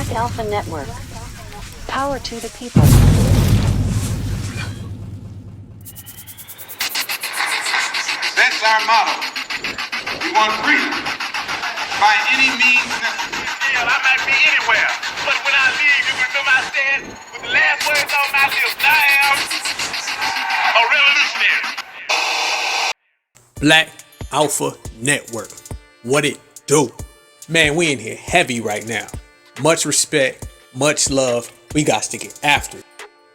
Black Alpha Network. Power to the people. That's our motto. We want freedom by any means necessary. Hell, I might be anywhere, but when I leave, you remember I said with the last words on my lips, I am a revolutionary. Black Alpha Network. What it do? Man, we in here heavy right now. Much respect, much love. We got to get after it.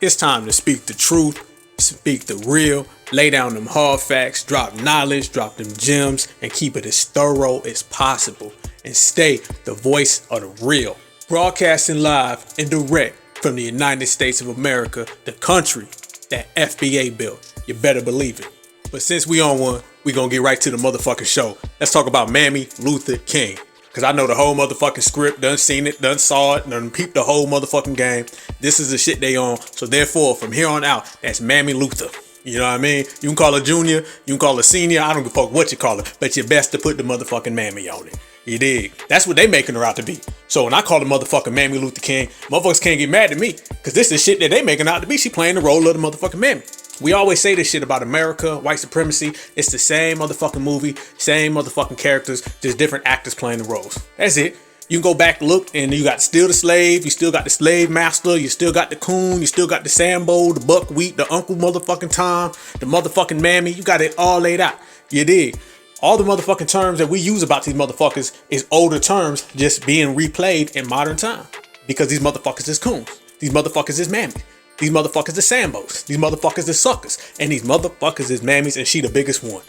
It's time to speak the truth, speak the real, lay down them hard facts, drop knowledge, drop them gems, and keep it as thorough as possible. And stay the voice of the real. Broadcasting live and direct from the United States of America, the country that FBA built. You better believe it. But since we on one, we gonna get right to the motherfucking show. Let's talk about Mammy'Luther King. Cause I know the whole motherfucking script, done seen it, done saw it, done peeped the whole motherfucking game. This is the shit they on. So therefore, from here on out, that's Mammy'Luther. You know what I mean? You can call her junior, you can call her senior, I don't give a fuck what you call her, but you're best to put the motherfucking Mammy on it. You dig? That's what they making her out to be. So when I call the motherfucking Mammy'Luther King, motherfuckers can't get mad at me. Cause this is shit that they making out to be. She playing the role of the motherfucking Mammy. We always say this shit about America, white supremacy. It's the same motherfucking movie, same motherfucking characters, just different actors playing the roles. That's it. You can go back, look, and you got still the slave, you still got the slave master, you still got the coon, you still got the Sambo, the buckwheat, the Uncle motherfucking Tom, the motherfucking Mammy. You got it all laid out. You dig? All the motherfucking terms that we use about these motherfuckers is older terms just being replayed in modern time. Because these motherfuckers is coons. These motherfuckers is Mammy. These motherfuckers is Sambos. These motherfuckers is suckers. And these motherfuckers is Mammies, and she the biggest one.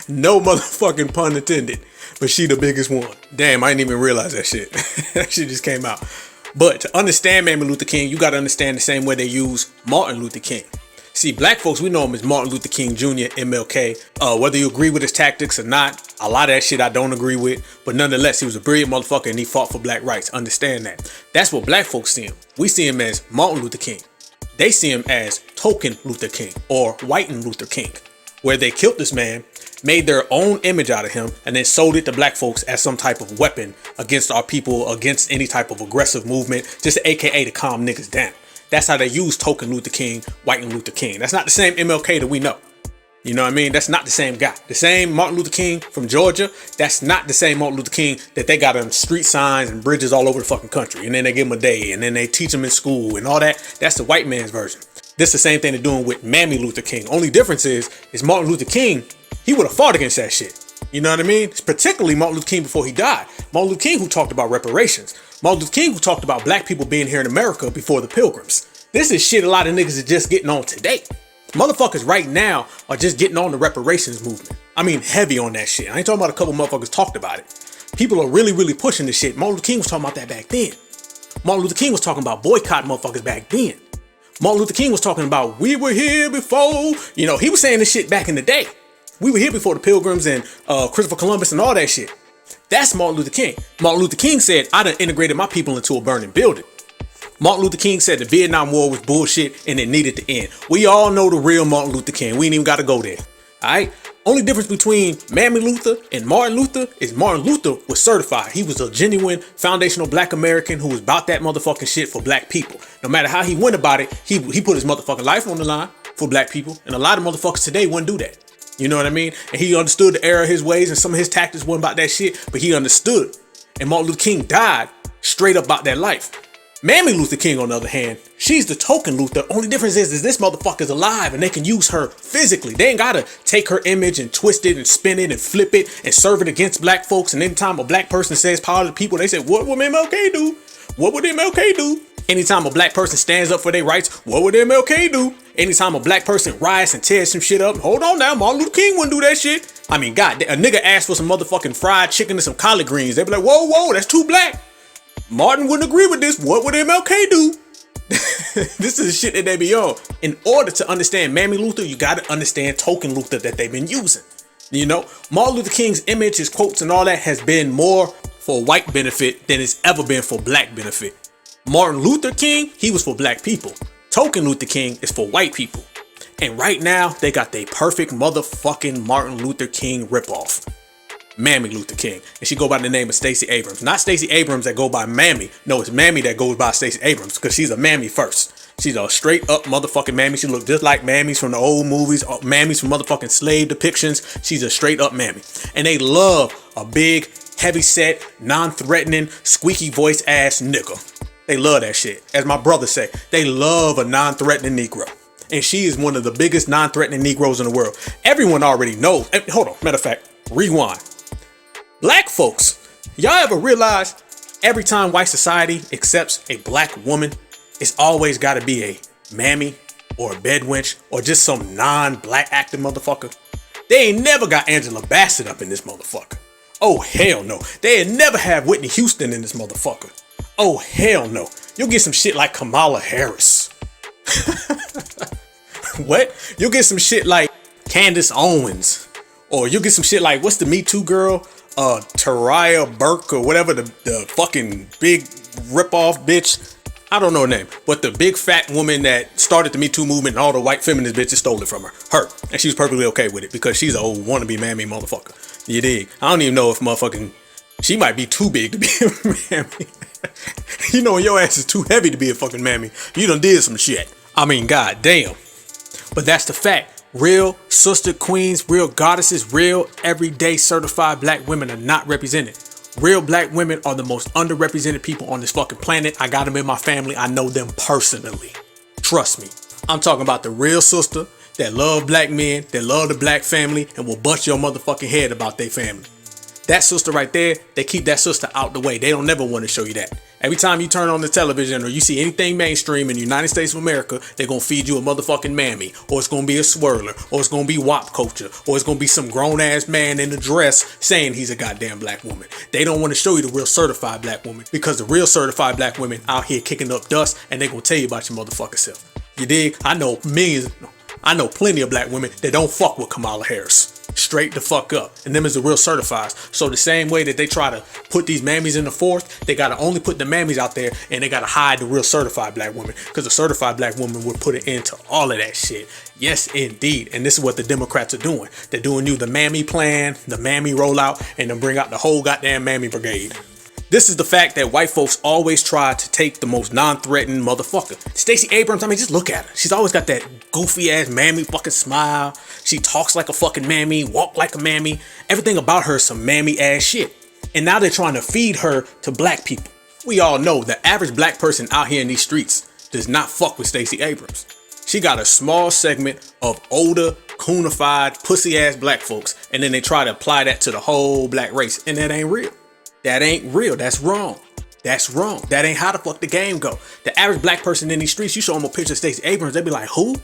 No motherfucking pun intended, but she the biggest one. Damn, I didn't even realize that shit. That shit just came out. But to understand Mammy'Luther King, you gotta understand the same way they use Martin Luther King. See, black folks, we know him as Martin Luther King Jr., MLK. Whether you agree with his tactics or not, a lot of that shit I don't agree with. But nonetheless, he was a brilliant motherfucker and he fought for black rights. Understand that. That's what black folks see him. We see him as Martin Luther King. They see him as Token Luther King or Whiten Luther King, where they killed this man, made their own image out of him, and then sold it to black folks as some type of weapon against our people, against any type of aggressive movement, just AKA to calm niggas down. That's how they use Token Luther King, Whiten Luther King. That's not the same MLK that we know. You know what I mean? That's not the same guy. The same Martin Luther King from Georgia, that's not the same Martin Luther King that they got on street signs and bridges all over the fucking country. And then they give him a day and then they teach him in school and all that. That's the white man's version. This is the same thing they're doing with Mammy'Luther King. Only difference is Martin Luther King, he would have fought against that shit. You know what I mean? Particularly Martin Luther King before he died. Martin Luther King who talked about reparations. Martin Luther King who talked about black people being here in America before the Pilgrims. This is shit a lot of niggas are just getting on today. Motherfuckers right now are just getting on the reparations movement. I mean, heavy on that shit. I ain't talking about a couple motherfuckers talked about it. People are really pushing this shit. Martin Luther King was talking about that back then. Martin Luther King was talking about boycotting motherfuckers back then. Martin Luther King was talking about we were here before. You know, he was saying this shit back in the day. We were here before the Pilgrims and Christopher Columbus and all that shit. That's Martin Luther King. Martin Luther King said, I done integrated my people into a burning building. Martin Luther King said the Vietnam War was bullshit and it needed to end. We all know the real Martin Luther King. We ain't even got to go there. All right. Only difference between Mammy'Luther and Martin Luther is Martin Luther was certified. He was a genuine foundational black American who was about that motherfucking shit for black people. No matter how he went about it, he put his motherfucking life on the line for black people. And a lot of motherfuckers today wouldn't do that. You know what I mean? And he understood the error of his ways and some of his tactics weren't about that shit, but he understood. And Martin Luther King died straight up about that life. Mammy'Luther King, on the other hand, she's the token Luther. Only difference is this motherfucker's alive and they can use her physically. They ain't gotta take her image and twist it and spin it and flip it and serve it against black folks. And anytime a black person says power to the people, they say, what would MLK do? What would MLK do? Anytime a black person stands up for their rights, what would MLK do? Anytime a black person riots and tears some shit up, hold on now, Martin Luther King wouldn't do that shit. I mean, God, a nigga asked for some motherfucking fried chicken and some collard greens. They'd be like, whoa, that's too black. Martin wouldn't agree with this. What would MLK do? This is the shit that they be on. In order to understand Mammy'Luther, you gotta understand Token Luther that they've been using. You know, Martin Luther King's image, his quotes and all that has been more for white benefit than it's ever been for black benefit. Martin Luther King, he was for black people. Token Luther King is for white people. And right now, they got their perfect motherfucking Martin Luther King ripoff. Mammy'Luther King. And she go by the name of Stacey Abrams. Not Stacey Abrams that go by Mammy. No, it's Mammy that goes by Stacey Abrams because she's a Mammy first. She's a straight up motherfucking Mammy. She look just like Mammies from the old movies, Mammies from motherfucking slave depictions. She's a straight up Mammy. And they love a big, heavy set, non-threatening, squeaky voice ass nigga. They love that shit. As my brother say, they love a non-threatening Negro. And she is one of the biggest non-threatening Negroes in the world. Everyone already knows. Hold on, matter of fact, rewind. Black folks, y'all ever realize every time white society accepts a black woman, it's always got to be a mammy or a bedwench or just some non-black acting motherfucker? They ain't never got Angela Bassett up in this motherfucker. Oh, hell no. They ain't never have Whitney Houston in this motherfucker. Oh, hell no. You'll get some shit like Kamala Harris. What? You'll get some shit like Candace Owens. Or you'll get some shit like, what's the Me Too girl? Taraya Burke or whatever, the fucking big ripoff bitch. I don't know her name, but the big fat woman that started the Me Too movement and all the white feminist bitches stole it from her. Her. And she was perfectly okay with it because she's an old wannabe mammy motherfucker. You dig? I don't even know if motherfucking... She might be too big to be a mammy. You know, when your ass is too heavy to be a fucking mammy, you done did some shit. I mean, god damn. But that's the fact. Real sister queens, real goddesses, real everyday certified black women are not represented. Real black women are the most underrepresented people on this fucking planet. I got them in my family. I know them personally. Trust me. I'm talking about the real sister that love black men, that love the black family, and will bust your motherfucking head about their family. That sister right there, they keep that sister out the way. They don't never want to show you that. Every time you turn on the television or you see anything mainstream in the United States of America, they're going to feed you a motherfucking mammy, or it's going to be a swirler, or it's going to be WAP culture, or it's going to be some grown ass man in a dress saying he's a goddamn black woman. They don't want to show you the real certified black woman because the real certified black women out here kicking up dust and they going to tell you about your motherfucking self. You dig? I know plenty of black women that don't fuck with Kamala Harris. Straight the fuck up. And them is the real certifieds. So the same way that they try to put these mammies in the fourth, they gotta only put the mammies out there and they gotta hide the real certified black women. Because the certified black woman would put an end to all of that shit. Yes, indeed. And this is what the Democrats are doing. They're doing you the mammy plan, the mammy rollout, and then bring out the whole goddamn mammy brigade. This is the fact that white folks always try to take the most non-threatening motherfucker. Stacey Abrams, I mean, just look at her. She's always got that goofy ass mammy fucking smile. She talks like a fucking mammy, walk like a mammy. Everything about her is some mammy ass shit. And now they're trying to feed her to black people. We all know the average black person out here in these streets does not fuck with Stacey Abrams. She got a small segment of older, coonified, pussy ass black folks. And then they try to apply that to the whole black race. And that ain't real. That ain't real. That's wrong. That's wrong. That ain't how the fuck the game go. The average black person in these streets, you show them a picture of Stacey Abrams, they be like, who?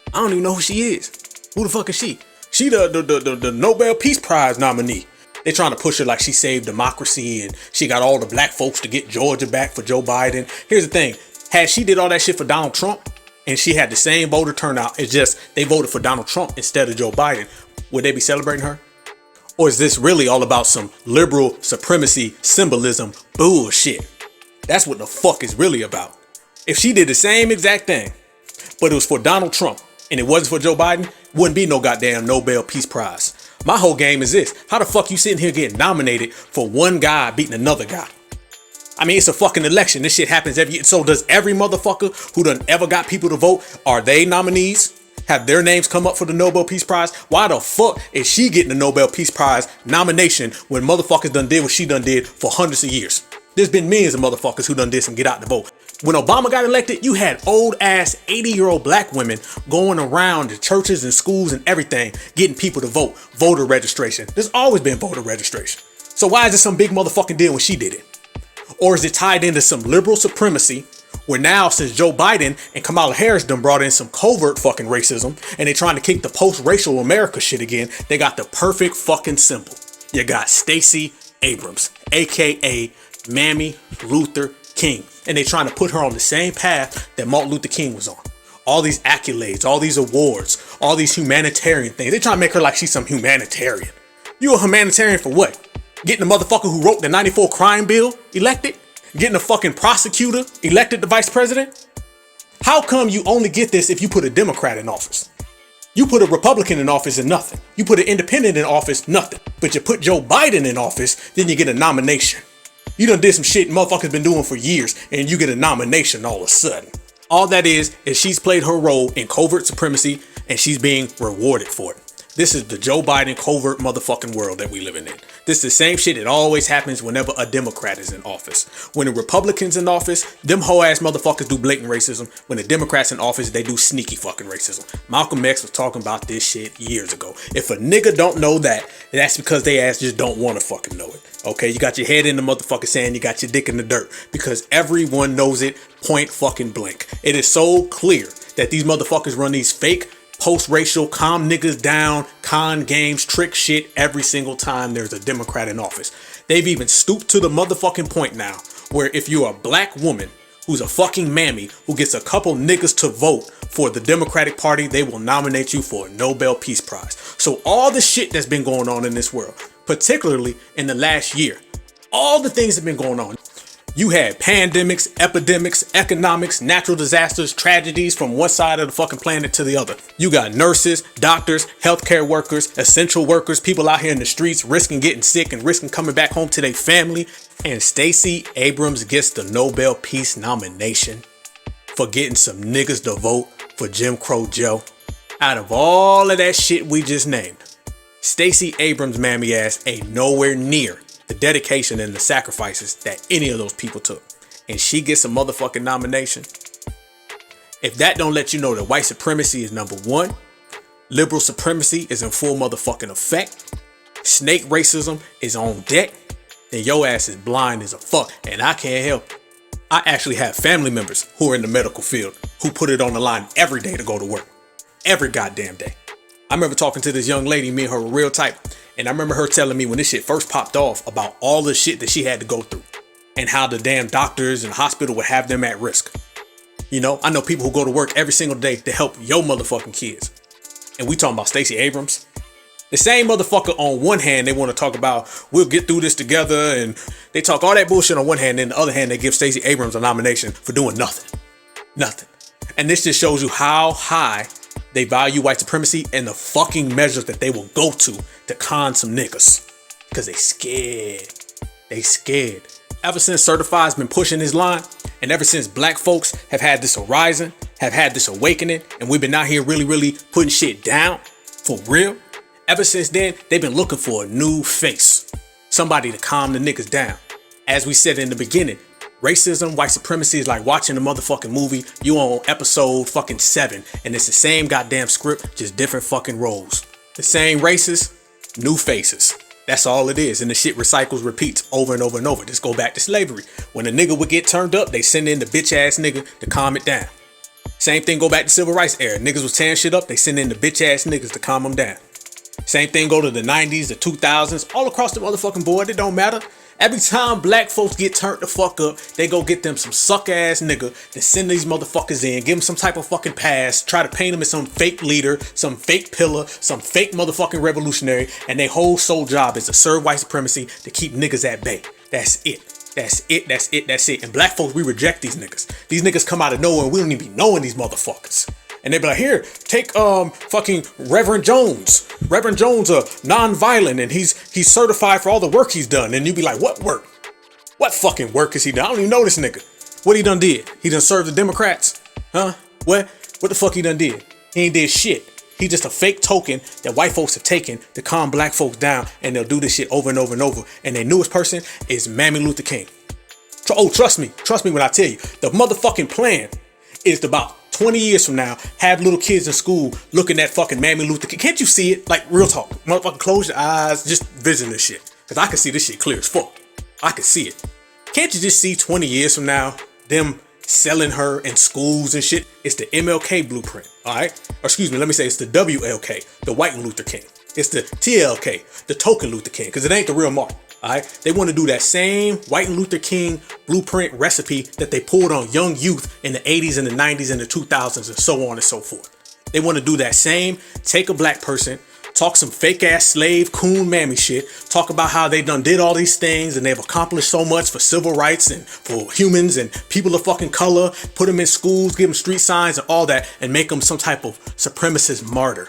I don't even know who she is. Who the fuck is she? She the Nobel Peace Prize nominee. They trying to push her like she saved democracy and she got all the black folks to get Georgia back for Joe Biden. Here's the thing. Had she did all that shit for Donald Trump and she had the same voter turnout, it's just they voted for Donald Trump instead of Joe Biden, would they be celebrating her? Or is this really all about some liberal supremacy symbolism bullshit? That's what the fuck is really about. If she did the same exact thing, but it was for Donald Trump and it wasn't for Joe Biden, wouldn't be no goddamn Nobel Peace Prize. My whole game is this. How the fuck you sitting here getting nominated for one guy beating another guy? I mean, it's a fucking election. This shit happens every year. So does every motherfucker who done ever got people to vote, are they nominees? Have their names come up for the Nobel Peace Prize? Why the fuck is she getting the Nobel Peace Prize nomination when motherfuckers done did what she done did for hundreds of years? There's been millions of motherfuckers who done did some get out the vote. When Obama got elected, you had old ass 80-year-old black women going around to churches and schools and everything, getting people to vote. Voter registration. There's always been voter registration. So why is it some big motherfucking deal when she did it? Or is it tied into some liberal supremacy where now, since Joe Biden and Kamala Harris done brought in some covert fucking racism and they trying to kick the post-racial America shit again, they got the perfect fucking symbol. You got Stacey Abrams, aka Mammy'Luther King. And they trying to put her on the same path that Martin Luther King was on. All these accolades, all these awards, all these humanitarian things. They trying to make her like she's some humanitarian. You a humanitarian for what? Getting the motherfucker who wrote the 94 crime bill elected? Getting a fucking prosecutor elected the vice president? How come you only get this if you put a Democrat in office? You put a Republican in office and nothing. You put an independent in office, nothing. But you put Joe Biden in office, then you get a nomination. You done did some shit motherfuckers been doing for years, and you get a nomination all of a sudden. All that is she's played her role in covert supremacy, and she's being rewarded for it. This is the Joe Biden covert motherfucking world that we living in. This is the same shit that always happens whenever a Democrat is in office. When the Republicans in office, them hoe ass motherfuckers do blatant racism. When the Democrats in office, they do sneaky fucking racism. Malcolm X was talking about this shit years ago. If a nigga don't know that, that's because they ass just don't want to fucking know it. Okay, you got your head in the motherfucking sand, you got your dick in the dirt. Because everyone knows it, point fucking blank. It is so clear that these motherfuckers run these fake post-racial, calm niggas down, con games, trick shit every single time there's a Democrat in office. They've even stooped to the motherfucking point now where if you're a black woman who's a fucking mammy who gets a couple niggas to vote for the Democratic Party, they will nominate you for a Nobel Peace Prize. So all the shit that's been going on in this world, particularly in the last year, all the things that have been going on. You had pandemics, epidemics, economics, natural disasters, tragedies from one side of the fucking planet to the other. You got nurses, doctors, healthcare workers, essential workers, people out here in the streets risking getting sick and risking coming back home to their family. And Stacey Abrams gets the Nobel Peace nomination for getting some niggas to vote for Jim Crow Joe. Out of all of that shit we just named, Stacey Abrams' mammy ass ain't nowhere near the dedication and the sacrifices that any of those people took. And she gets a motherfucking nomination. If that don't let you know that white supremacy is number one, liberal supremacy is in full motherfucking effect, snake racism is on deck, then your ass is blind as a fuck. And I can't help it. I actually have family members who are in the medical field who put it on the line every day to go to work. Every goddamn day. I remember talking to this young lady, me and her were real tight. And I remember her telling me when this shit first popped off about all the shit that she had to go through and how the damn doctors and hospital would have them at risk. You know, I know people who go to work every single day to help your motherfucking kids. And we talking about Stacey Abrams. The same motherfucker on one hand, they want to talk about we'll get through this together. And they talk all that bullshit on one hand. And the other hand, they give Stacey Abrams a nomination for doing nothing. Nothing. And this just shows you how high they value white supremacy and the fucking measures that they will go to con some niggas. Because they scared. They scared. Ever since Certified's been pushing his line, and ever since black folks have had this horizon, have had this awakening, and we've been out here really putting shit down, for real, ever since then, they've been looking for a new face. Somebody to calm the niggas down. As we said in the beginning, racism, white supremacy is like watching a motherfucking movie. You on episode fucking 7, and it's the same goddamn script, just different fucking roles. The same races, new faces. That's all it is. And the shit recycles, repeats over and over and over. Just go back to slavery. When a nigga would get turned up, they send in the bitch ass nigga to calm it down. Same thing go back to civil rights era. Niggas was tearing shit up, they send in the bitch ass niggas to calm them down. Same thing go to the 90s, the 2000s, all across the motherfucking board. It don't matter. Every time black folks get turned the fuck up, they go get them some suck ass nigga to send these motherfuckers in, give them some type of fucking pass, try to paint them as some fake leader, some fake pillar, some fake motherfucking revolutionary, and their whole sole job is to serve white supremacy to keep niggas at bay. That's it. That's it. That's it. That's it. And black folks, we reject these niggas. These niggas come out of nowhere and we don't even be knowing these motherfuckers. And they be like, here, take fucking Reverend Jones. Reverend Jones non-violent and he's certified for all the work he's done. And you be like, what work? What fucking work has he done? I don't even know this nigga. What he done did? He done served the Democrats? Huh? What the fuck he done did? He ain't did shit. He just a fake token that white folks have taken to calm black folks down, and they'll do this shit over and over and over. And their newest person is Mammy'Luther King. Oh, trust me when I tell you, the motherfucking plan is to about 20 years from now, have little kids in school looking at fucking Mammy'Luther King. Can't you see it? Like, real talk. Motherfucking close your eyes, just vision this shit. Because I can see this shit clear as fuck. I can see it. Can't you just see 20 years from now, them selling her in schools and shit? It's the MLK blueprint, all right? Or excuse me, let me say it's the WLK, the White Luther King. It's the TLK, the token Luther King, because it ain't the real mark. All right, they want to do that same White Luther King blueprint recipe that they pulled on young youth in the 80s and the 90s and the 2000s and so on and so forth. They want to do that same, take a black person, talk some fake ass slave coon mammy shit, talk about how they done did all these things and they've accomplished so much for civil rights and for humans and people of fucking color, put them in schools, give them street signs and all that, and make them some type of supremacist martyr.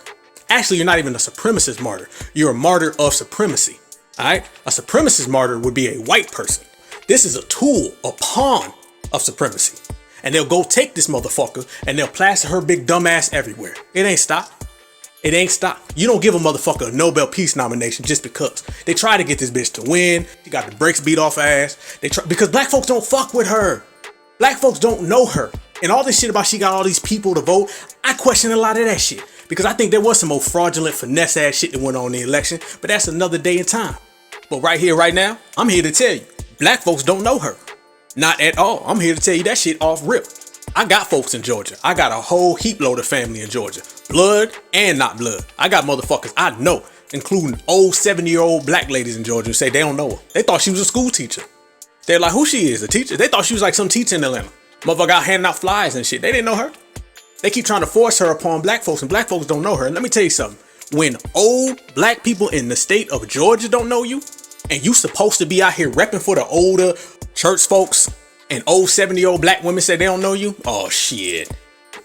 Actually, you're not even a supremacist martyr. You're a martyr of supremacy. All right? A supremacist martyr would be a white person. This is a tool, a pawn of supremacy. And they'll go take this motherfucker and they'll plaster her big dumb ass everywhere. It ain't stop. It ain't stop. You don't give a motherfucker a Nobel Peace nomination just because. They try to get this bitch to win. She got the brakes beat off her ass. Because black folks don't fuck with her. Black folks don't know her. And all this shit about she got all these people to vote, I question a lot of that shit. Because I think there was some more fraudulent finesse ass shit that went on in the election. But that's another day in time. But right here, right now, I'm here to tell you, black folks don't know her. Not at all. I'm here to tell you that shit off rip. I got folks in Georgia. I got a whole heap load of family in Georgia. Blood and not blood. I got motherfuckers I know, including old 70-year-old black ladies in Georgia who say they don't know her. They thought she was a school teacher. They're like, who she is, a teacher? They thought she was like some teacher in Atlanta. Motherfucker out handing out flyers and shit. They didn't know her. They keep trying to force her upon black folks, and black folks don't know her. And let me tell you something. When old black people in the state of Georgia don't know you, and you supposed to be out here repping for the older church folks, and old 70-year-old black women say they don't know you, oh shit.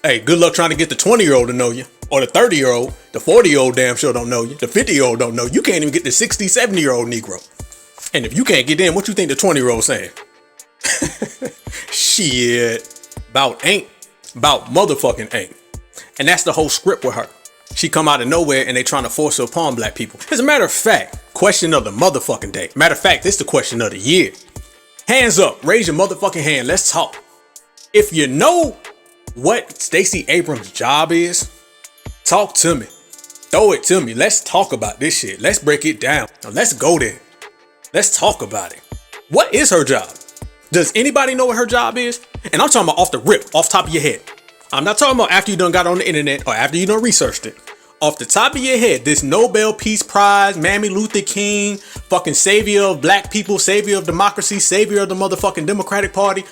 Hey, good luck trying to get the 20-year-old to know you, or the 30-year-old, the 40-year-old damn sure don't know you, the 50-year-old don't know you. You can't even get the 60, 70-year-old Negro. And if you can't get in, what you think the 20-year-old saying? Shit. About motherfucking ain't. And that's the whole script with her. She come out of nowhere and they trying to force her upon black people. As a matter of fact, question of the motherfucking day. Matter of fact, this is the question of the year. Hands up, raise your motherfucking hand. Let's talk. If you know what Stacey Abrams' job is, talk to me. Throw it to me. Let's talk about this shit. Let's break it down. Now let's go there. Let's talk about it. What is her job? Does anybody know what her job is? And I'm talking about off the rip, off top of your head. I'm not talking about after you done got on the internet or after you done researched it. Off the top of your head, this Nobel Peace Prize, Mammy'Luther King, fucking savior of black people, savior of democracy, savior of the motherfucking Democratic Party.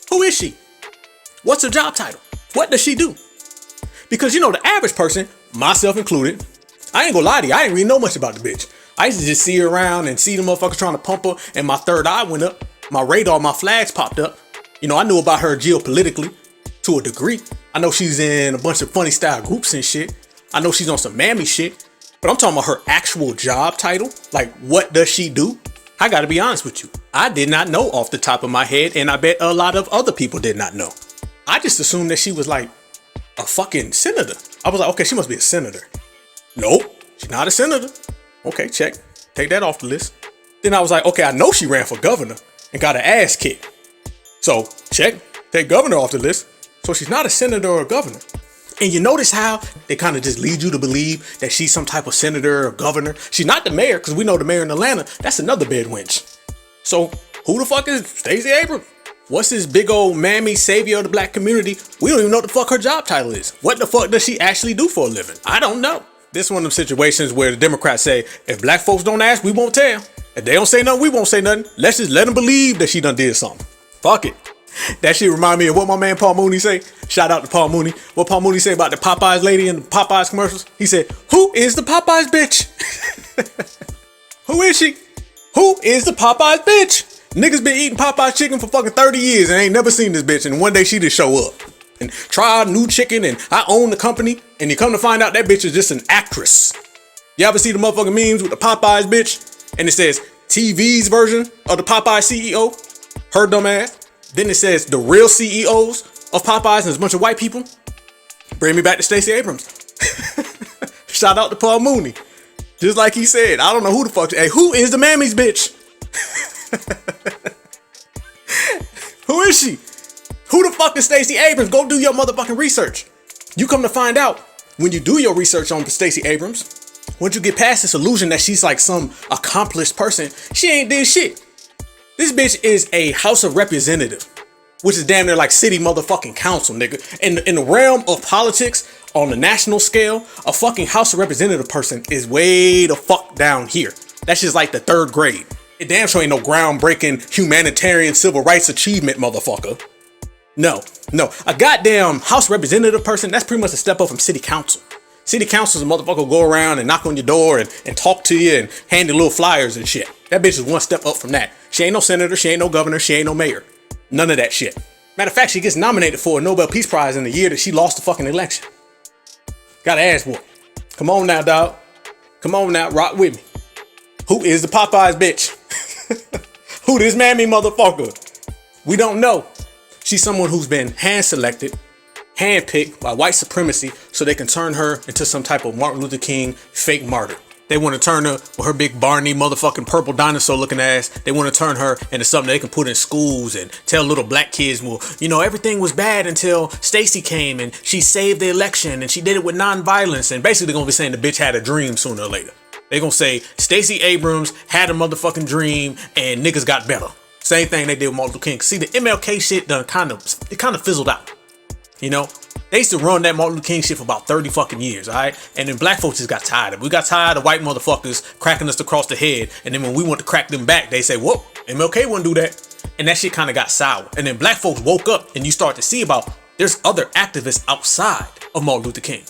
Who is she? What's her job title? What does she do? Because you know, the average person, myself included, I ain't gonna lie to you, I didn't really know much about the bitch. I used to just see her around and see the motherfuckers trying to pump her, and my third eye went up, my radar, my flags popped up. You know, I knew about her geopolitically to a degree. I know she's in a bunch of funny style groups and shit. I know she's on some mammy shit, but I'm talking about her actual job title. Like, what does she do? I gotta be honest with you. I did not know off the top of my head, and I bet a lot of other people did not know. I just assumed that she was like a fucking senator. I was like, okay, she must be a senator. Nope, she's not a senator. Okay, check. Take that off the list. Then I was like, okay, I know she ran for governor and got her ass kicked. So, check. Take governor off the list. So she's not a senator or a governor. And you notice how they kind of just lead you to believe that she's some type of senator or governor. She's not the mayor, because we know the mayor in Atlanta, that's another bed wench. So who the fuck is Stacey Abrams? What's this big old mammy savior of the black community? We don't even know what the fuck her job title is. What the fuck does she actually do for a living? I don't know. This is one of them situations where the Democrats say, if black folks don't ask, we won't tell. If they don't say nothing, we won't say nothing. Let's just let them believe that she done did something. Fuck it. That shit remind me of what my man Paul Mooney say. Shout out to Paul Mooney. What Paul Mooney say about the Popeyes lady in the Popeyes commercials? He said, who is the Popeyes bitch? Who is she? Who is the Popeyes bitch? Niggas been eating Popeyes chicken for fucking 30 years and ain't never seen this bitch. And one day she just show up and try out new chicken and I own the company. And you come to find out that bitch is just an actress. You ever see the motherfucking memes with the Popeyes bitch? And it says TV's version of the Popeyes CEO? Her dumb ass. Then it says the real CEOs of Popeyes and there's a bunch of white people. Bring me back to Stacey Abrams. Shout out to Paul Mooney. Just like he said, I don't know who the fuck. Hey, who is the mammy's bitch? Who is she? Who the fuck is Stacey Abrams? Go do your motherfucking research. You come to find out when you do your research on Stacey Abrams, once you get past this illusion that she's like some accomplished person, she ain't did shit. This bitch is a House of Representative, which is damn near like city motherfucking council, nigga. In the realm of politics, on the national scale, a fucking House of Representative person is way the fuck down here. That's just like the third grade. It damn sure ain't no groundbreaking humanitarian civil rights achievement, motherfucker. No. A goddamn House Representative person, that's pretty much a step up from city council. City council is a motherfucker who go around and knock on your door and talk to you and hand you little flyers and shit. That bitch is one step up from that. She ain't no senator, she ain't no governor, she ain't no mayor. None of that shit. Matter of fact, she gets nominated for a Nobel Peace Prize in the year that she lost the fucking election. Gotta ask what? Come on now, dog. Come on now, rock with me. Who is the Popeyes bitch? Who this mammy motherfucker? We don't know. She's someone who's been hand-selected, hand-picked by white supremacy so they can turn her into some type of Martin Luther King fake martyr. They want to turn her with her big Barney motherfucking purple dinosaur looking ass. They want to turn her into something they can put in schools and tell little black kids, well, you know, everything was bad until Stacy came and she saved the election and she did it with nonviolence. And basically they're going to be saying the bitch had a dream sooner or later. They're going to say Stacey Abrams had a motherfucking dream and niggas got better. Same thing they did with Martin Luther King. See, the MLK shit done kind of fizzled out. You know? They used to run that Martin Luther King shit for about 30 fucking years, alright? And then black folks just got tired of it. We got tired of white motherfuckers cracking us across the head. And then when we want to crack them back, they say, whoa, MLK wouldn't do that. And that shit kind of got sour. And then black folks woke up and you start to see about there's other activists outside of Martin Luther King.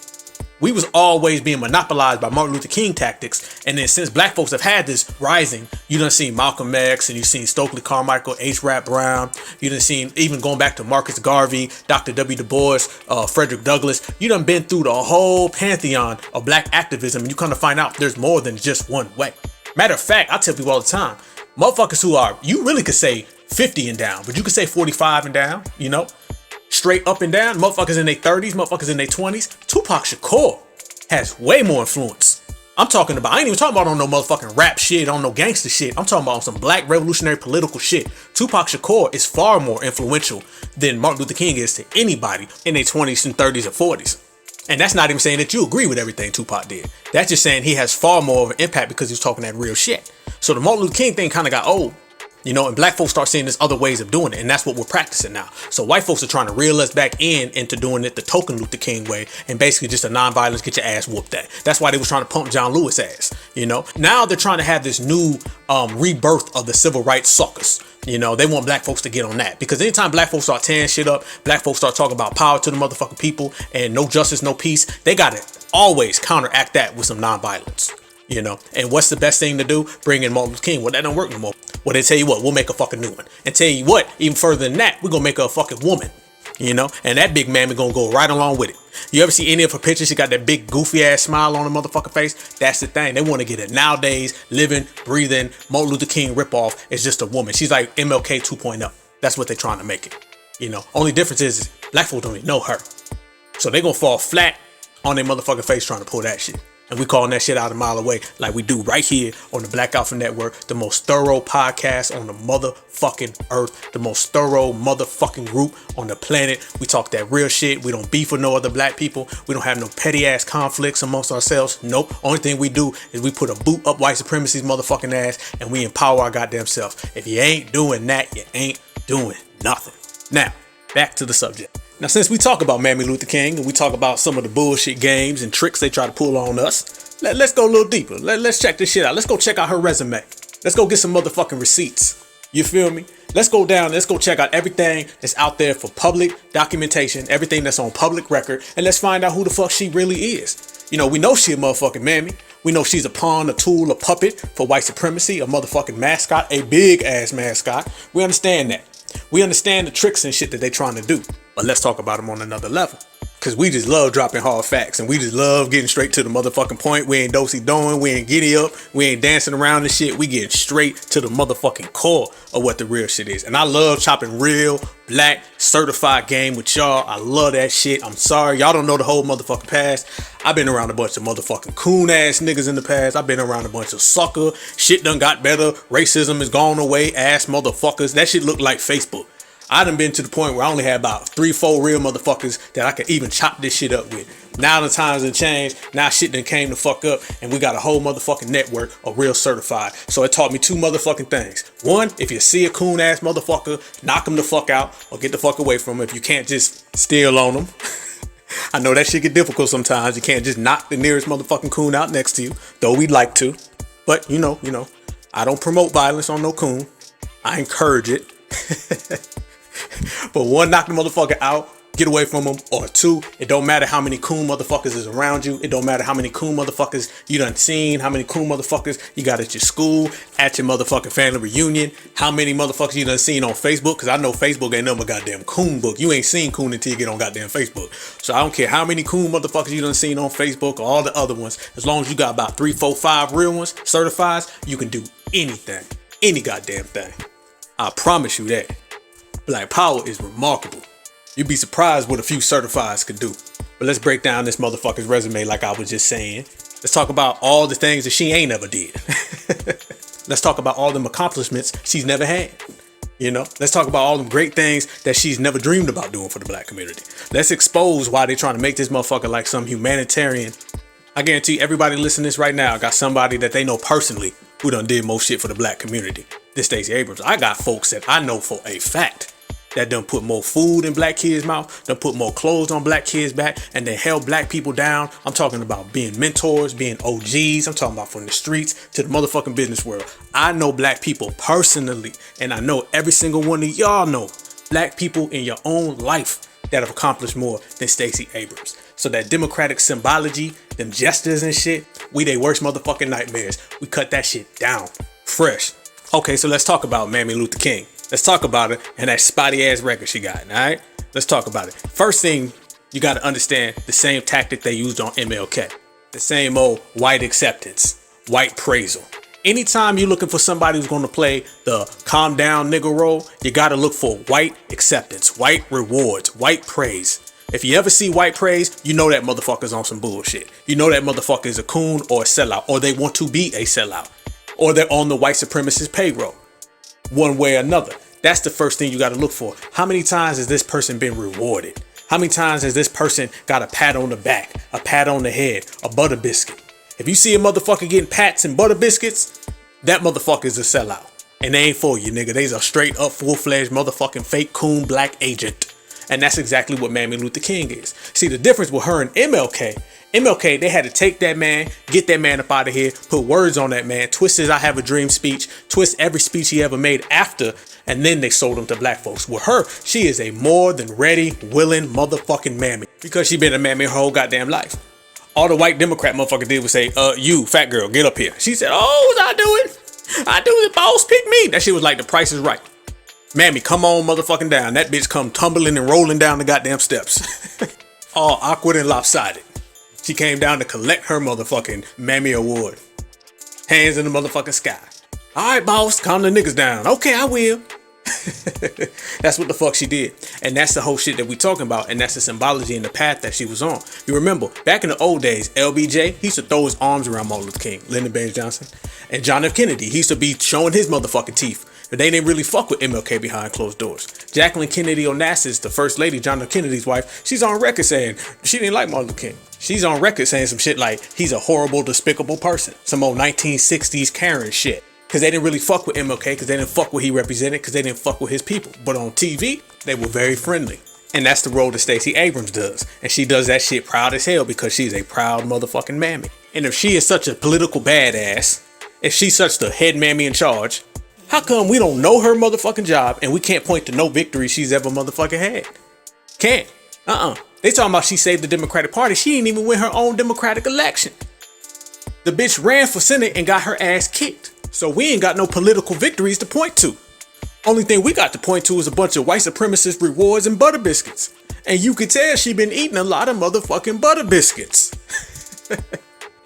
We was always being monopolized by Martin Luther King tactics. And then since black folks have had this rising, you done seen Malcolm X and you seen Stokely Carmichael, H. Rap Brown. You done seen even going back to Marcus Garvey, Dr. W. Du Bois, Frederick Douglass. You done been through the whole pantheon of black activism and you kind of find out there's more than just one way. Matter of fact, I tell people all the time, motherfuckers who are, you really could say 50 and down, but you could say 45 and down, you know? Straight up and down, motherfuckers in their 30s, motherfuckers in their 20s. Tupac Shakur has way more influence. I ain't even talking about on no motherfucking rap shit, on no gangster shit. I'm talking about on some black revolutionary political shit. Tupac Shakur is far more influential than Martin Luther King is to anybody in their 20s and 30s or 40s. And that's not even saying that you agree with everything Tupac did. That's just saying he has far more of an impact because he's talking that real shit. So the Martin Luther King thing kind of got old. You know, and black folks start seeing there's other ways of doing it, and that's what we're practicing now. So white folks are trying to reel us back into doing it the token Luther King way, and basically just a non-violence, get your ass whooped at. That's why they was trying to pump John Lewis ass, you know. Now they're trying to have this new rebirth of the civil rights suckers. You know, they want black folks to get on that, because anytime black folks start tearing shit up, black folks start talking about power to the motherfucking people and no justice, no peace, they gotta always counteract that with some non-violence. You know, and what's the best thing to do? Bring in Martin Luther King. Well, that don't work no more. Well, they tell you what, we'll make a fucking new one. And tell you what, even further than that, we're gonna make her a fucking woman. You know, and that big mammy gonna go right along with it. You ever see any of her pictures? She got that big goofy ass smile on her motherfucking face. That's the thing. They want to get it nowadays. Living, breathing, Martin Luther King ripoff is just a woman. She's like MLK 2.0. That's what they're trying to make it. You know, only difference is black folks don't even know her. So they gonna fall flat on their motherfucking face trying to pull that shit. And we calling that shit out a mile away like we do right here on the Black Alpha Network, the most thorough podcast on the motherfucking earth, the most thorough motherfucking group on the planet. We talk that real shit. We don't beef with no other black people. We don't have no petty ass conflicts amongst ourselves. Nope. Only thing we do is we put a boot up white supremacy's motherfucking ass and we empower our goddamn self. If you ain't doing that, you ain't doing nothing. Now, back to the subject. Now, since we talk about Mammy'Luther King and we talk about some of the bullshit games and tricks they try to pull on us, let's go a little deeper. Let's check this shit out. Let's go check out her resume. Let's go get some motherfucking receipts. You feel me? Let's go down. Let's go check out everything that's out there for public documentation, everything that's on public record, and let's find out who the fuck she really is. You know, we know she a motherfucking mammy. We know she's a pawn, a tool, a puppet for white supremacy, a motherfucking mascot, a big ass mascot. We understand that. We understand the tricks and shit that they trying to do. But let's talk about them on another level. Because we just love dropping hard facts. And we just love getting straight to the motherfucking point. We ain't do-si-doing. We ain't giddy up. We ain't dancing around and shit. We getting straight to the motherfucking core of what the real shit is. And I love chopping real, black, certified game with y'all. I love that shit. I'm sorry. Y'all don't know the whole motherfucking past. I've been around a bunch of motherfucking coon ass niggas in the past. I've been around a bunch of sucker. Shit done got better. Racism is gone away. Ass motherfuckers. That shit look like Facebook. I done been to the point where I only had about 3-4 real motherfuckers that I could even chop this shit up with. Now the times done changed. Now shit done came the fuck up and we got a whole motherfucking network of real certified. So it taught me 2 motherfucking things. One, if you see a coon ass motherfucker, knock him the fuck out or get the fuck away from him if you can't just steal on him. I know that shit get difficult sometimes. You can't just knock the nearest motherfucking coon out next to you, though we'd like to. But you know, I don't promote violence on no coon. I encourage it. But one, knock the motherfucker out. get away from them. Or 2, it don't matter how many coon motherfuckers is around you. It don't matter how many coon motherfuckers you done seen, how many coon motherfuckers you got at your school, at your motherfucking family reunion, how many motherfuckers you done seen on Facebook. Because I know Facebook ain't nothing but goddamn coon book. You ain't seen coon until you get on goddamn Facebook. So I don't care how many coon motherfuckers you done seen on Facebook or all the other ones. As long as you got about 3, 4, 5 real ones, certifieds, you can do anything. Any goddamn thing. I promise you that. Black power is remarkable. You'd be surprised what a few certifieds could do. But let's break down this motherfucker's resume like I was just saying. Let's talk about all the things that she ain't ever did. Let's talk about all them accomplishments she's never had. You know, let's talk about all them great things that she's never dreamed about doing for the black community. Let's expose why they're trying to make this motherfucker like some humanitarian. I guarantee everybody listening to this right now got somebody that they know personally who done did more shit for the black community than Stacey Abrams. I got folks that I know for a fact that done put more food in black kids' mouth, done put more clothes on black kids' back, and they held black people down. I'm talking about being mentors, being OGs. I'm talking about from the streets to the motherfucking business world. I know black people personally, and I know every single one of y'all know black people in your own life that have accomplished more than Stacey Abrams. So that democratic symbology, them gestures and shit, we they worst motherfucking nightmares. We cut that shit down. Fresh. Okay, so let's talk about Mammy'Luther King. Let's talk about it and that spotty ass record she got, alright? Let's talk about it. First thing, you gotta understand the same tactic they used on MLK. The same old white acceptance, white praisal. Anytime you're looking for somebody who's gonna play the calm down nigga role, you gotta look for white acceptance, white rewards, white praise. If you ever see white praise, you know that motherfucker's on some bullshit. You know that motherfucker is a coon or a sellout, or they want to be a sellout, or they're on the white supremacist payroll. One way or another. That's the first thing you got to look for. How many times has this person been rewarded? How many times has this person got a pat on the back, a pat on the head, a butter biscuit? If you see a motherfucker getting pats and butter biscuits, that motherfucker is a sellout. And they ain't for you, nigga. They's a straight up full-fledged motherfucking fake coon black agent. And that's exactly what Mammy'Luther King is. See, the difference with her and MLK, they had to take that man, get that man up out of here, put words on that man, twist his I Have a Dream speech, twist every speech he ever made after, and then they sold him to black folks. With her, she is a more than ready, willing motherfucking mammy. Because she been a mammy her whole goddamn life. All the white Democrat motherfucker did was say, you, fat girl, get up here. She said, oh, what I doing? I do the boss pick me. That shit was like The Price is Right. Mammy, come on motherfucking down. That bitch come tumbling and rolling down the goddamn steps. All awkward and lopsided. She came down to collect her motherfucking Mammy Award. Hands in the motherfucking sky. All right, boss, calm the niggas down. Okay, I will. That's what the fuck she did. And that's the whole shit that we talking about. And that's the symbology and the path that she was on. You remember, back in the old days, LBJ, he used to throw his arms around Martin Luther King, Lyndon Baines Johnson, and John F. Kennedy. He used to be showing his motherfucking teeth. But they didn't really fuck with MLK behind closed doors. Jacqueline Kennedy Onassis, the first lady, John F. Kennedy's wife, she's on record saying she didn't like Martin Luther King. She's on record saying some shit like he's a horrible, despicable person. Some old 1960s Karen shit. Because they didn't really fuck with MLK, because they didn't fuck what he represented, because they didn't fuck with his people. But on TV, they were very friendly. And that's the role that Stacey Abrams does. And she does that shit proud as hell because she's a proud motherfucking mammy. And if she is such a political badass, if she's such the head mammy in charge, how come we don't know her motherfucking job and we can't point to no victory she's ever motherfucking had? Can't. They talking about she saved the Democratic Party. She didn't even win her own Democratic election. The bitch ran for Senate and got her ass kicked. So we ain't got no political victories to point to. Only thing we got to point to is a bunch of white supremacist rewards and butter biscuits. And you could tell she been eating a lot of motherfucking butter biscuits.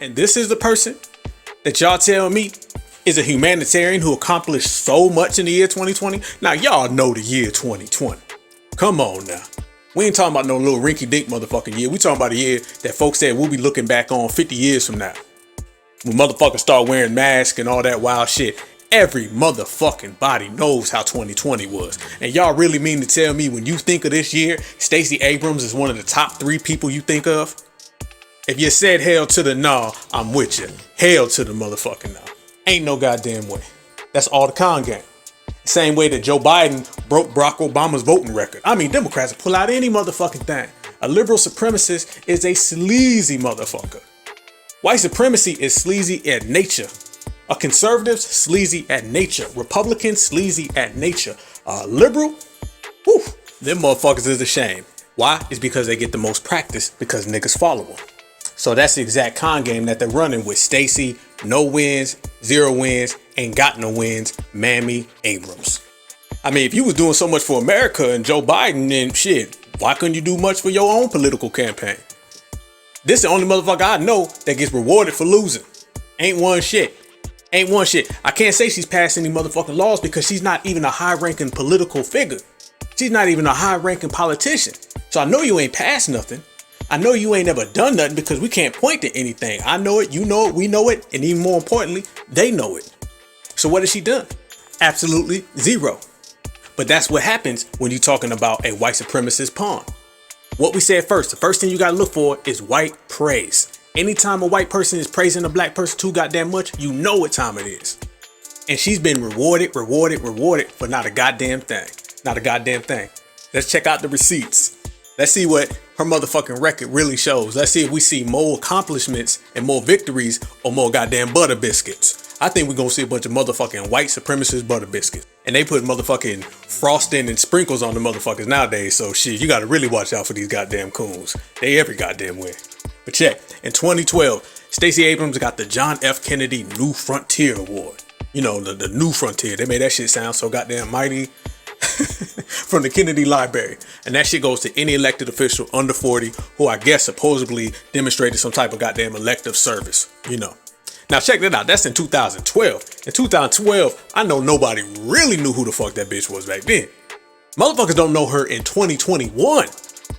And this is the person that y'all tell me is a humanitarian who accomplished so much in the year 2020. Now y'all know the year 2020. Come on now. We ain't talking about no little rinky-dink motherfucking year. We talking about a year that folks said we'll be looking back on 50 years from now. When motherfuckers start wearing masks and all that wild shit. Every motherfucking body knows how 2020 was. And y'all really mean to tell me when you think of this year, Stacey Abrams is one of the top 3 people you think of? If you said hell to the nah, I'm with you. Hell to the motherfucking nah. Ain't no goddamn way. That's all the con game. Same way that Joe Biden broke Barack Obama's voting record. I mean, Democrats will pull out any motherfucking thing. A liberal supremacist is a sleazy motherfucker. White supremacy is sleazy at nature. A conservative's sleazy at nature. Republican sleazy at nature. Liberal, whew, them motherfuckers is a shame. Why? It's because they get the most practice because niggas follow them. So that's the exact con game that they're running with Stacy, no wins, 0 wins, ain't got no wins, Mammy Abrams. I mean, if you was doing so much for America and Joe Biden, then shit, why couldn't you do much for your own political campaign? This is the only motherfucker I know that gets rewarded for losing. Ain't one shit. Ain't one shit. I can't say she's passed any motherfucking laws because she's not even a high-ranking political figure. She's not even a high-ranking politician. So I know you ain't passed nothing. I know you ain't ever done nothing because we can't point to anything. I know it, you know it, we know it, and even more importantly, they know it. So what has she done? Absolutely zero. But that's what happens when you're talking about a white supremacist pawn. What we said first, the first thing you gotta look for is white praise. Anytime a white person is praising a black person too goddamn much, you know what time it is. And she's been rewarded for not a goddamn thing. Not a goddamn thing. Let's check out the receipts. Let's see what her motherfucking record really shows. Let's see if we see more accomplishments and more victories or more goddamn butter biscuits. I think we're gonna see a bunch of motherfucking white supremacist butter biscuits. And they put motherfucking frosting and sprinkles on the motherfuckers nowadays. So shit, you gotta really watch out for these goddamn coons. They every goddamn way. But check, in 2012, Stacey Abrams got the John F. Kennedy New Frontier Award. You know, the New Frontier. They made that shit sound so goddamn mighty. From the Kennedy Library. And that shit goes to any elected official under 40 who I guess supposedly demonstrated some type of goddamn elective service, you know. Now check that out, that's in 2012. In 2012, I know nobody really knew who the fuck that bitch was back then. Motherfuckers don't know her in 2021.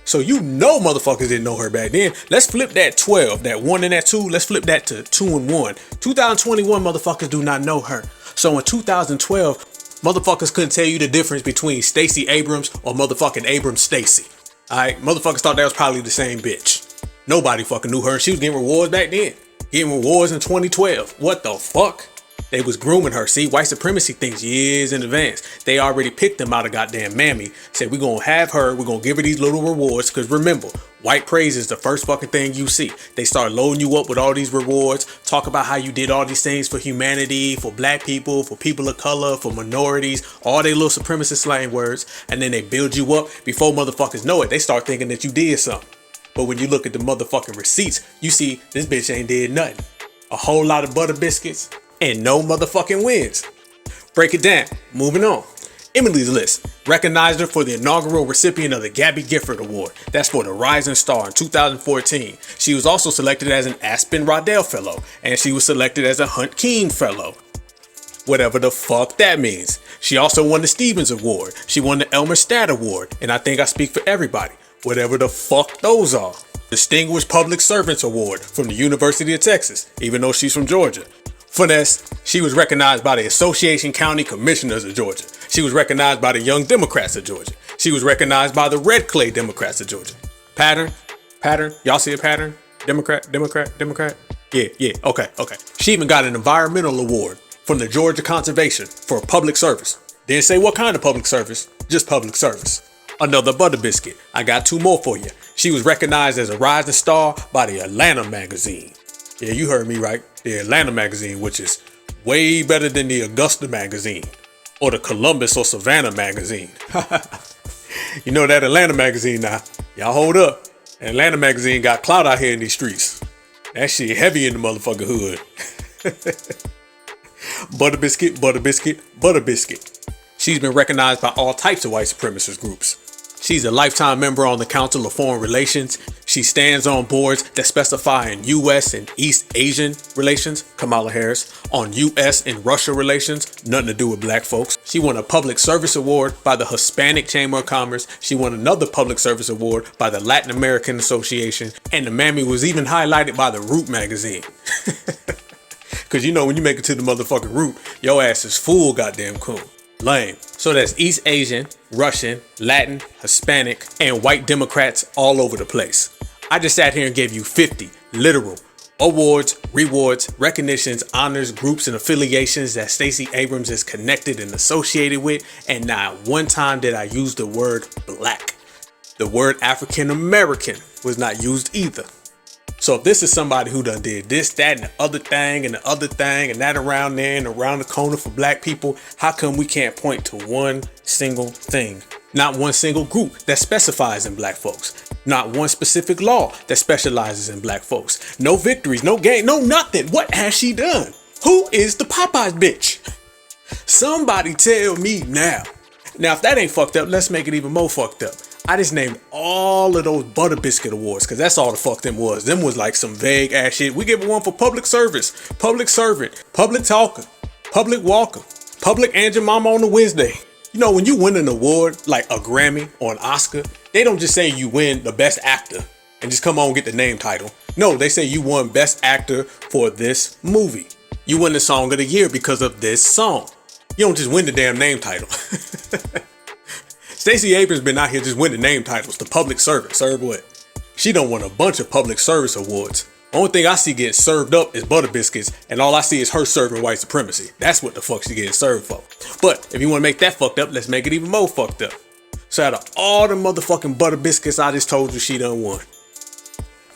So you know motherfuckers didn't know her back then. Let's flip that 12, that 1 and that 2, let's flip that to 2 and 1. 2021 motherfuckers do not know her. So in 2012, motherfuckers couldn't tell you the difference between Stacey Abrams or motherfucking Abrams Stacy. Alright, motherfuckers thought that was probably the same bitch. Nobody fucking knew her and she was getting rewards back then. Getting rewards in 2012. What the fuck? They was grooming her. See, white supremacy thinks years in advance. They already picked them out of goddamn Mammy. Said, we're gonna have her, we're gonna give her these little rewards. Cause remember, white praise is the first fucking thing you see. They start loading you up with all these rewards. Talk about how you did all these things for humanity, for black people, for people of color, for minorities. All they little supremacist slang words. And then they build you up. Before motherfuckers know it, they start thinking that you did something. But when you look at the motherfucking receipts, you see this bitch ain't did nothing. A whole lot of butter biscuits and no motherfucking wins. Break it down. Moving on. Emily's List recognized her for the inaugural recipient of the Gabby Gifford Award. That's for the Rising Star in 2014. She was also selected as an Aspen Rodell Fellow, and she was selected as a Hunt Keen Fellow. Whatever the fuck that means. She also won the Stevens Award. She won the Elmer Stadt Award, and I think I speak for everybody. Whatever the fuck those are. Distinguished Public Servants Award from the University of Texas, even though she's from Georgia. Finesse, she was recognized by the Association County Commissioners of Georgia. She was recognized by the Young Democrats of Georgia. She was recognized by the Red Clay Democrats of Georgia. Pattern. Y'all see a pattern? Democrat. Yeah, okay. She even got an environmental award from the Georgia Conservation for public service. Didn't say what kind of public service, just public service. Another butter biscuit. I got 2 more for you. She was recognized as a rising star by the Atlanta magazine. Yeah, you heard me right. The Atlanta magazine, which is way better than the Augusta magazine or the Columbus or Savannah magazine. You know that Atlanta magazine now. Y'all hold up. Atlanta magazine got clout out here in these streets. That shit heavy in the motherfucking hood. Butter biscuit. She's been recognized by all types of white supremacist groups. She's a lifetime member on the Council of Foreign Relations. She stands on boards that specify in U.S. and East Asian relations, Kamala Harris, on U.S. and Russia relations, nothing to do with black folks. She won a Public Service Award by the Hispanic Chamber of Commerce. She won another Public Service Award by the Latin American Association. And the Mammy was even highlighted by the Root magazine. Because you know when you make it to the motherfucking Root, your ass is full goddamn cool. Lame. So that's East Asian, Russian, Latin, Hispanic, and white Democrats all over the place. I just sat here and gave you 50 literal awards, rewards, recognitions, honors, groups, and affiliations that Stacey Abrams is connected and associated with, and not one time did I use the word black. The word African American was not used either. So if this is somebody who done did this, that, and the other thing, and the other thing, and that around there and around the corner for black people, how come we can't point to one single thing Not one single group that specifies in black folks. Not one specific law that specializes in black folks. No victories, no gain, no nothing. What has she done? Who is the Popeyes bitch? Somebody tell me now. Now, if that ain't fucked up, let's make it even more fucked up. I just named all of those Butter Biscuit Awards because that's all the fuck them was. Them was like some vague ass shit. We give one for public service, public servant, public talker, public walker, public and your mama on a Wednesday. You know, when you win an award like a Grammy or an Oscar, they don't just say you win the best actor and just come on and get the name title. No, they say you won best actor for this movie. You won the song of the year because of this song. You don't just win the damn name title. Stacey Abrams been out here just winning name titles. The public servant. Serve what? She done won a bunch of public service awards. Only thing I see getting served up is Butter Biscuits, and all I see is her serving white supremacy. That's what the fuck she getting served for. But if you want to make that fucked up, let's make it even more fucked up. So out of all the motherfucking Butter Biscuits I just told you she done won,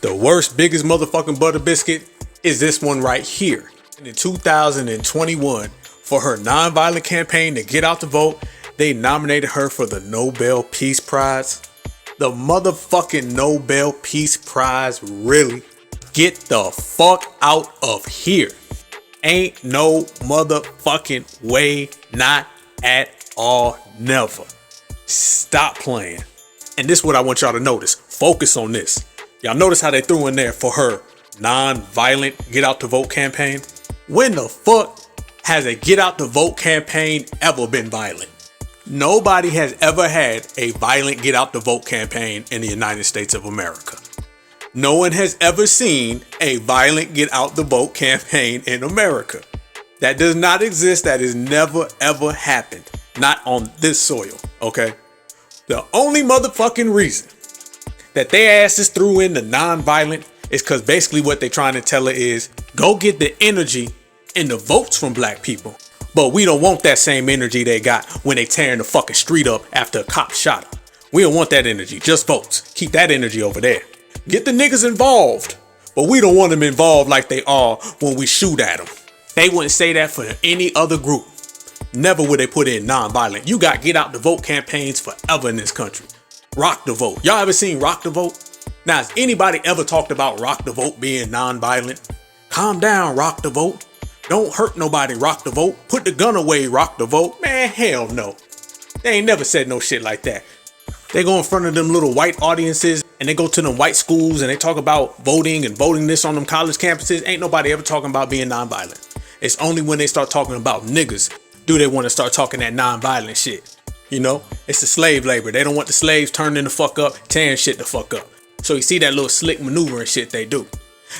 the worst, biggest motherfucking Butter Biscuit is this one right here. And in 2021, for her nonviolent campaign to get out the vote, they nominated her for the Nobel Peace Prize. The motherfucking Nobel Peace Prize, really? Get the fuck out of here. Ain't no motherfucking way, not at all, never. Stop playing. And this is what I want y'all to notice. Focus on this. Y'all notice how they threw in there for her non-violent get out the vote campaign? When the fuck has a get out the vote campaign ever been violent? Nobody has ever had a violent get out the vote campaign in the United States of America. No one has ever seen a violent get out the vote campaign in America. That does not exist. That has never ever happened. Not on this soil, okay? The only motherfucking reason that they asses threw in the non-violent is because basically what they're trying to tell her is, go get the energy and the votes from black people. But we don't want that same energy they got when they tearing the fucking street up after a cop shot them. We don't want that energy, just votes. Keep that energy over there. Get the niggas involved, but we don't want them involved like they are when we shoot at them. They wouldn't say that for any other group. Never would they put in non-violent. You got get out the vote campaigns forever in this country. Rock the vote. Y'all ever seen Rock the Vote? Now, has anybody ever talked about Rock the Vote being non-violent? Calm down, Rock the Vote. Don't hurt nobody, Rock the Vote. Put the gun away, Rock the Vote. Man, hell no. They ain't never said no shit like that. They go in front of them little white audiences and they go to them white schools and they talk about voting and voting this on them college campuses. Ain't nobody ever talking about being nonviolent. It's only when they start talking about niggas do they want to start talking that nonviolent shit. You know, it's the slave labor. They don't want the slaves turning the fuck up, tearing shit the fuck up. So you see that little slick maneuver and shit they do.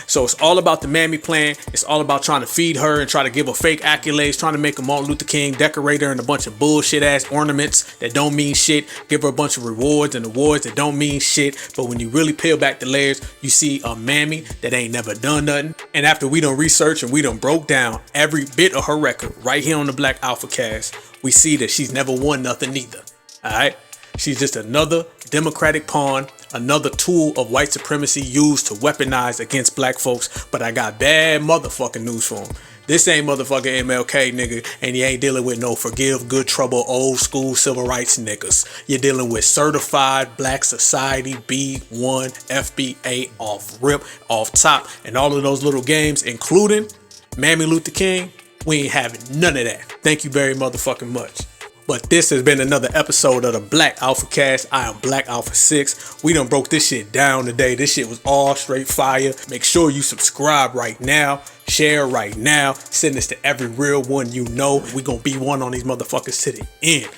So it's all about the Mammy plan. It's all about trying to feed her and try to give her fake accolades, trying to make a Martin Luther King decorator and a bunch of bullshit ass ornaments that don't mean shit. Give her a bunch of rewards and awards that don't mean shit. But when you really peel back the layers, you see a Mammy that ain't never done nothing. And after we done research and we done broke down every bit of her record right here on the Black AlphaCast, we see that she's never won nothing either. Alright? She's just another Democratic pawn, another tool of white supremacy used to weaponize against black folks. But I got bad motherfucking news for him. This ain't motherfucking MLK, nigga, and you ain't dealing with no forgive good trouble old school civil rights niggas. You're dealing with certified Black Society B1 FBA off rip, off top, and all of those little games, including Mammy'Luther King. We ain't having none of that. Thank you very motherfucking much. But this has been another episode of the Black AlphaCast. I am Black Alpha 6. We done broke this shit down today. This shit was all straight fire. Make sure you subscribe right now. Share right now. Send this to every real one you know. We gonna be one on these motherfuckers to the end.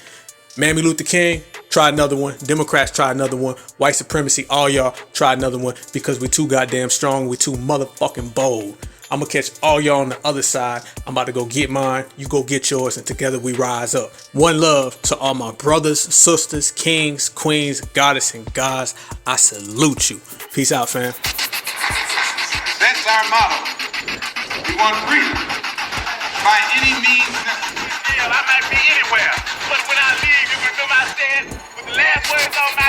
Mammy'Luther King, try another one. Democrats, try another one. White supremacy, all y'all, try another one. Because we too goddamn strong. We too motherfucking bold. I'm gonna catch all y'all on the other side. I'm about to go get mine. You go get yours, and together we rise up. One love to all my brothers, sisters, kings, queens, goddess, and gods. I salute you. Peace out, fam. That's our motto. We want freedom by any means necessary. Hell, I might be anywhere, but when I leave, you remember I said with the last words on my